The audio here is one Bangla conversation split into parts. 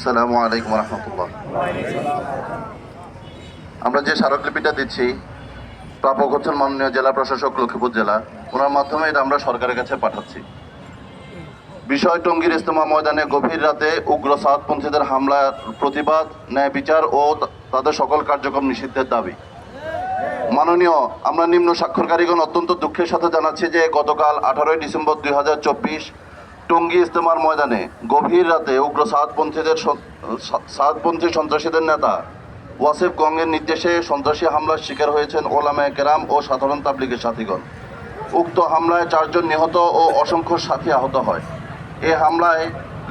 আসসালামু আলাইকুম রহমতুল্লাহ। আমরা যে স্মারকলিপিটা দিচ্ছি, প্রাপক হচ্ছেন মাননীয় জেলা প্রশাসক লক্ষ্মীপুর জেলা, ওনার মাধ্যমে এটা আমরা সরকারের কাছে পাঠাচ্ছি। বিষয় টঙ্গীর ইজতেমা ময়দানে গভীর রাতে উগ্র সাউথপন্থীদের হামলার প্রতিবাদ, ন্যায় বিচার ও তাদের সকল কার্যক্রম নিষিদ্ধের দাবি। মাননীয়, আমরা নিম্ন স্বাক্ষরকারীগণ অত্যন্ত দুঃখের সাথে জানাচ্ছি যে গতকাল 18 ডিসেম্বর 2024 টঙ্গী ইজতেমার ময়দানে গভীর রাতে উগ্র সাউথপন্থী সন্ত্রাসীদের নেতা ওয়াসিফ গঙ্গের নির্দেশে সন্ত্রাসী হামলার শিকার হয়েছেন ওলামায়ে কেরাম ও সাধারণ তাবলীগের সাথীগণ। উক্ত হামলায় 4 জন নিহত ও অসংখ্য সাথী আহত হয়। এ হামলায়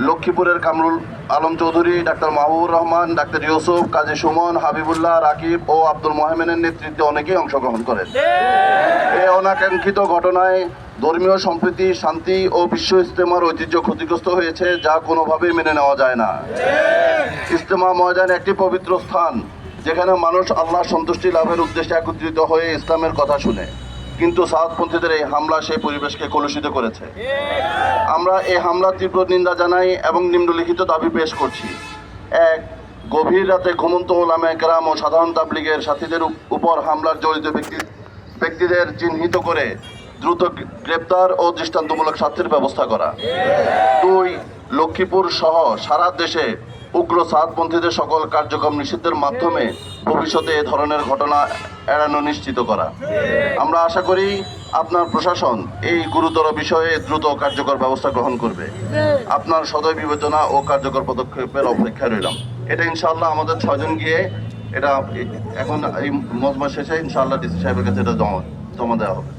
লক্ষ্মীপুরের কামরুল আলম চৌধুরী, ডাক্তার মাহবুবুর রহমান, ডাক্তার ইউসুফ, কাজী সুমন, হাবিবুল্লাহ, রাকিব ও আব্দুল মোহামেনের নেতৃত্বে অনেকেই অংশগ্রহণ করেন। এ অনাকাঙ্ক্ষিত ঘটনায় ধর্মীয় সম্প্রীতি, শান্তি ও বিশ্ব ইজতেমার ঐতিহ্য ক্ষতিগ্রস্ত হয়েছে, যা কোনোভাবেই মেনে নেওয়া যায় না। ইজতেমা ময়দান একটি পবিত্র স্থান, যেখানে মানুষ আল্লাহর সন্তুষ্টি লাভের উদ্দেশ্যে একত্রিত হয়ে ইসলামের কথা শুনে, কিন্তু সাউথপন্থীদের এই হামলা সেই পরিবেশকে কলুষিত করেছে। আমরা এই হামলার তীব্র নিন্দা জানাই এবং নিম্নলিখিত দাবি পেশ করছি। 1. গভীর রাতে ঘুমন্ত ওলামায়ে কেরাম ও সাধারণ তাবলীগের সাথীদের উপর হামলার জড়িত ব্যক্তিদের চিহ্নিত করে দ্রুত গ্রেপ্তার ও দৃষ্টান্তমূলক শাস্তির ব্যবস্থা করা। 2. লক্ষ্মীপুর সহ সারা দেশে উগ্র সাউথপন্থীদের সকল কার্যক্রম নিষিদ্ধের মাধ্যমে ভবিষ্যতে এ ধরনের ঘটনা এড়ানো নিশ্চিত করা। আমরা আশা করি আপনার প্রশাসন এই গুরুতর বিষয়ে দ্রুত কার্যকর ব্যবস্থা গ্রহণ করবে। আপনার সদয় বিবেচনা ও কার্যকর পদক্ষেপের অপেক্ষায় রইলাম। এটা ইনশাআল্লাহ আমাদের 6 জন গিয়ে এটা এখন এই মজমা শেষে ইনশাআল্লাহ ডিসি সাহেবের কাছে এটা জমা দেওয়া হবে।